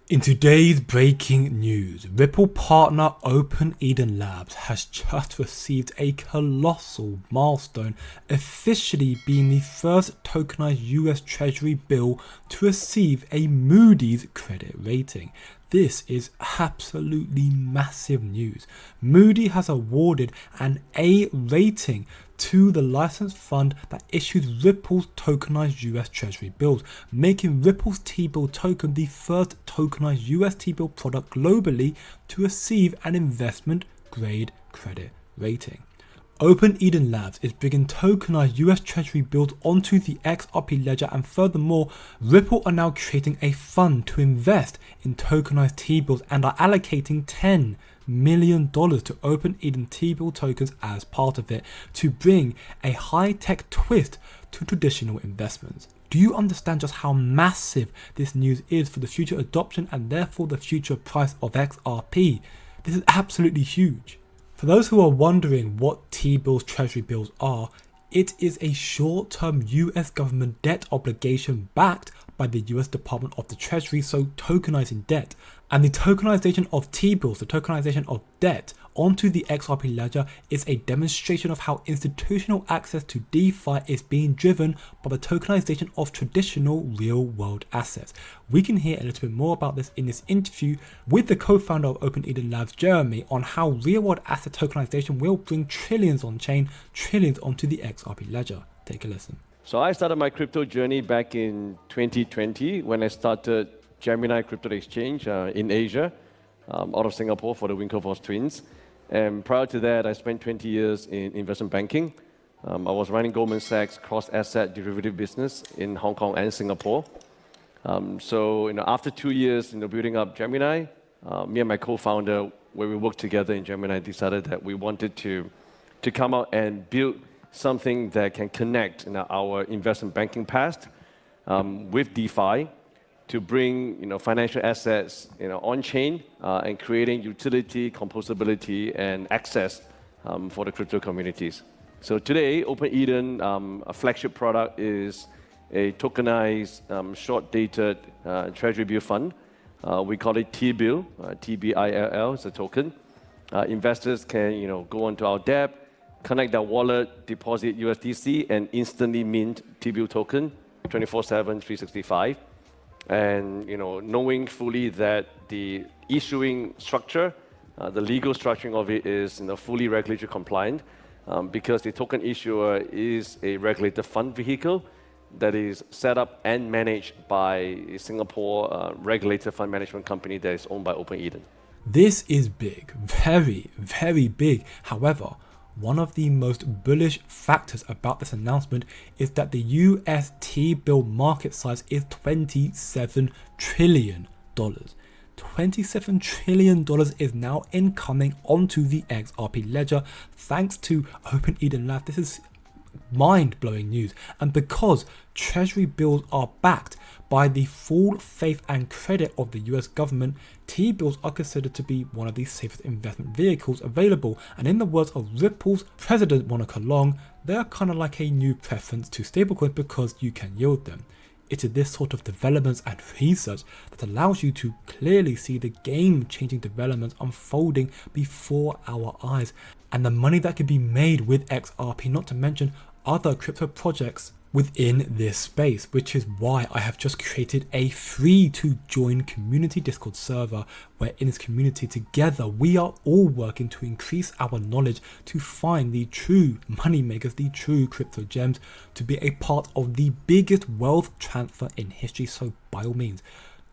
In today's breaking news, Ripple partner Open Eden Labs has just received a colossal milestone, officially being the first tokenized US Treasury bill to receive a Moody's credit rating. This is absolutely massive news. Moody has awarded an A rating to the licensed fund that issues Ripple's tokenized US Treasury bills, making Ripple's T-bill token the first tokenized US T-bill product globally to receive an investment-grade credit rating. Open Eden Labs is bringing tokenized US Treasury bills onto the XRP ledger, and furthermore, Ripple are now creating a fund to invest in tokenized T-bills and are allocating $10 million to Open Eden T-bill tokens as part of it to bring a high-tech twist to traditional investments. Do you understand just how massive this news is for the future adoption and therefore the future price of XRP? This is absolutely huge. For those who are wondering what T-bills, Treasury bills are, it is a short-term US government debt obligation backed by the US Department of the Treasury, so tokenizing debt. And the tokenization of T-bills, the tokenization of debt onto the XRP ledger, is a demonstration of how institutional access to DeFi is being driven by the tokenization of traditional real-world assets. We can hear a little bit more about this in this interview with the co-founder of Open Eden Labs, Jeremy, on how real-world asset tokenization will bring trillions on-chain, trillions onto the XRP ledger. Take a listen. So I started my crypto journey back in 2020 when I started Gemini Crypto Exchange in Asia, out of Singapore for the Winklevoss twins. And prior to that, I spent 20 years in investment banking. I was running Goldman Sachs cross-asset derivative business in Hong Kong and Singapore. So after 2 years building up Gemini, me and my co-founder, where we worked together in Gemini, decided that we wanted to come out and build something that can connect our investment banking past with DeFi to bring financial assets on-chain and creating utility, composability, and access for the crypto communities. So today, Open Eden, a flagship product, is a tokenized, short-dated treasury bill fund. We call it T-bill, TBILL is a token. Investors can go onto our dApp, connect their wallet, deposit USDC, and instantly mint T-bill token 24/7, 365. And knowing fully that the issuing structure, the legal structuring of it is fully regulatory compliant, because the token issuer is a regulated fund vehicle that is set up and managed by a Singapore regulated fund management company that is owned by Open Eden. This is big, very, very big. However, one of the most bullish factors about this announcement is that the US T-bill market size is $27 trillion. $27 trillion is now incoming onto the XRP ledger thanks to Open Eden Labs. This is mind-blowing news, and because treasury bills are backed by the full faith and credit of the US government, T-bills are considered to be one of the safest investment vehicles available, and in the words of Ripple's president Monica Long, they are kind of like a new preference to stablecoins because you can yield them. It is this sort of developments and research that allows you to clearly see the game-changing developments unfolding before our eyes, and the money that can be made with XRP, not to mention other crypto projects within this space, which is why I have just created a free to join community Discord server, where in this community together we are all working to increase our knowledge to find the true money makers, the true crypto gems, to be a part of the biggest wealth transfer in history. So by all means,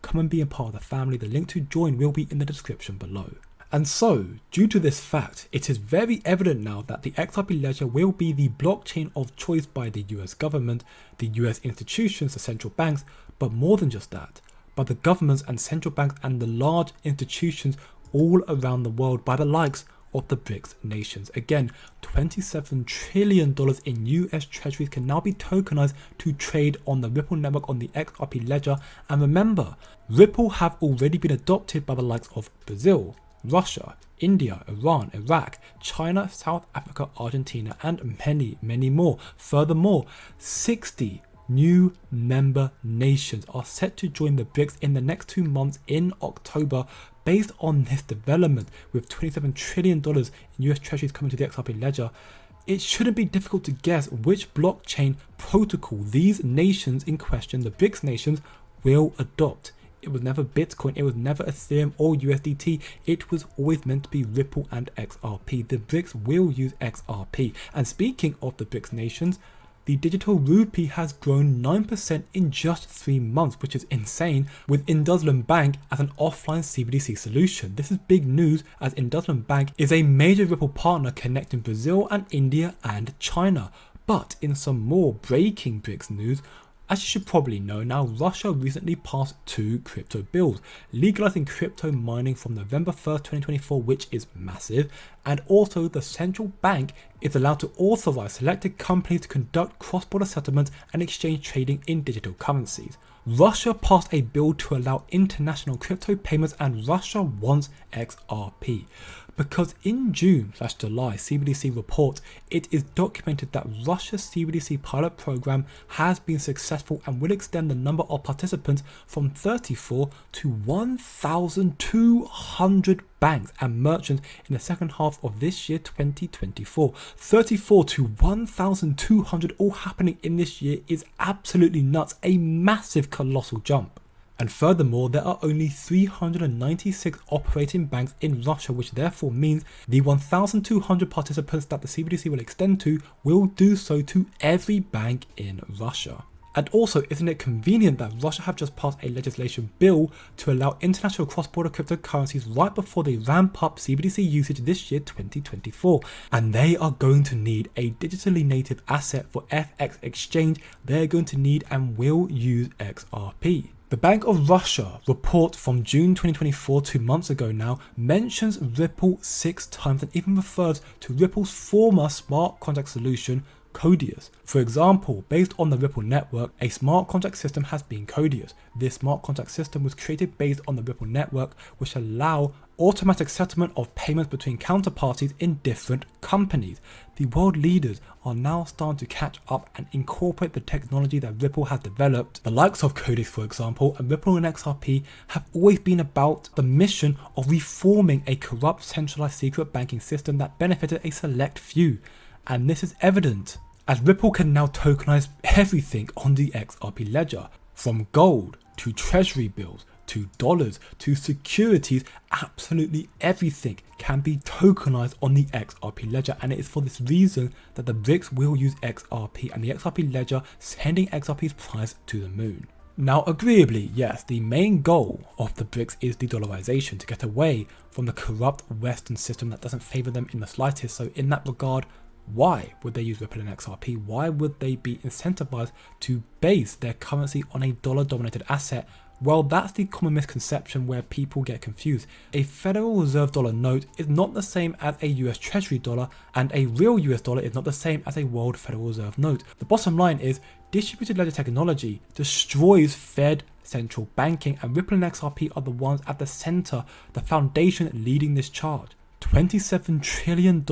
come and be a part of the family. The link to join will be in the description below. And so, due to this fact, it is very evident now that the XRP ledger will be the blockchain of choice by the US government, the US institutions, the central banks, but more than just that, by the governments and central banks and the large institutions all around the world, by the likes of the Brics nations. Again, $27 trillion in US treasuries can now be tokenized to trade on the Ripple network on the XRP ledger. And remember, Ripple have already been adopted by the likes of Brazil, Russia, India, Iran, Iraq, China, South Africa, Argentina, and many, many more. Furthermore, 60 new member nations are set to join the BRICS in the next 2 months in October. Based on this development, with $27 trillion in US Treasuries coming to the XRP ledger, it shouldn't be difficult to guess which blockchain protocol these nations in question, the BRICS nations, will adopt. It was never Bitcoin, it was never Ethereum or USDT, it was always meant to be Ripple and XRP. The BRICS will use XRP. And speaking of the BRICS nations, the digital rupee has grown 9% in just 3 months, which is insane, with Indusland Bank as an offline CBDC solution. This is big news as Indusland Bank is a major Ripple partner connecting Brazil and India and China. But in some more breaking BRICS news, as you should probably know now, Russia recently passed 2 crypto bills, legalizing crypto mining from November 1st, 2024, which is massive, and also the central bank is allowed to authorize selected companies to conduct cross-border settlements and exchange trading in digital currencies. Russia passed a bill to allow international crypto payments, and Russia wants XRP. Because in June/July, CBDC reports it is documented that Russia's CBDC pilot program has been successful and will extend the number of participants from 34 to 1,200 banks and merchants in the second half of this year, 2024. 34 to 1,200 all happening in this year is absolutely nuts, a massive colossal jump. And furthermore, there are only 396 operating banks in Russia, which therefore means the 1,200 participants that the CBDC will extend to will do so to every bank in Russia. And also, isn't it convenient that Russia have just passed a legislation bill to allow international cross-border cryptocurrencies right before they ramp up CBDC usage this year, 2024. And they are going to need a digitally native asset for FX exchange. They're going to need and will use XRP. The Bank of Russia report from June 2024, 2 months ago now, mentions Ripple 6 times and even refers to Ripple's former smart contract solution, Codius. For example, based on the Ripple network, a smart contract system has been Codius. This smart contract system was created based on the Ripple network, which allow automatic settlement of payments between counterparties in different companies. The world leaders are now starting to catch up and incorporate the technology that Ripple has developed. The likes of Codius, for example, and Ripple and XRP have always been about the mission of reforming a corrupt centralized secret banking system that benefited a select few. And this is evident as Ripple can now tokenize everything on the XRP ledger, from gold to treasury bills to dollars to securities. Absolutely everything can be tokenized on the XRP ledger, and it is for this reason that the BRICS will use XRP and the XRP ledger, sending XRP's price to the moon. Now, agreeably, yes, the main goal of the BRICS is de-dollarization, to get away from the corrupt Western system that doesn't favor them in the slightest. So in that regard, why would they use Ripple and XRP? Why would they be incentivized to base their currency on a dollar-dominated asset? Well, that's the common misconception where people get confused. A Federal Reserve dollar note is not the same as a US Treasury dollar, and a real US dollar is not the same as a World Federal Reserve note. The bottom line is distributed ledger technology destroys Fed central banking, and Ripple and XRP are the ones at the center, the foundation leading this charge. $27 trillion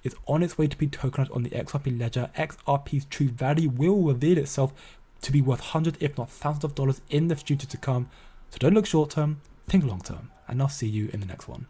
is on its way to be tokenized on the XRP ledger. XRP's true value will reveal itself to be worth hundreds if not thousands of dollars in the future to come. So don't look short term, think long term, and I'll see you in the next one.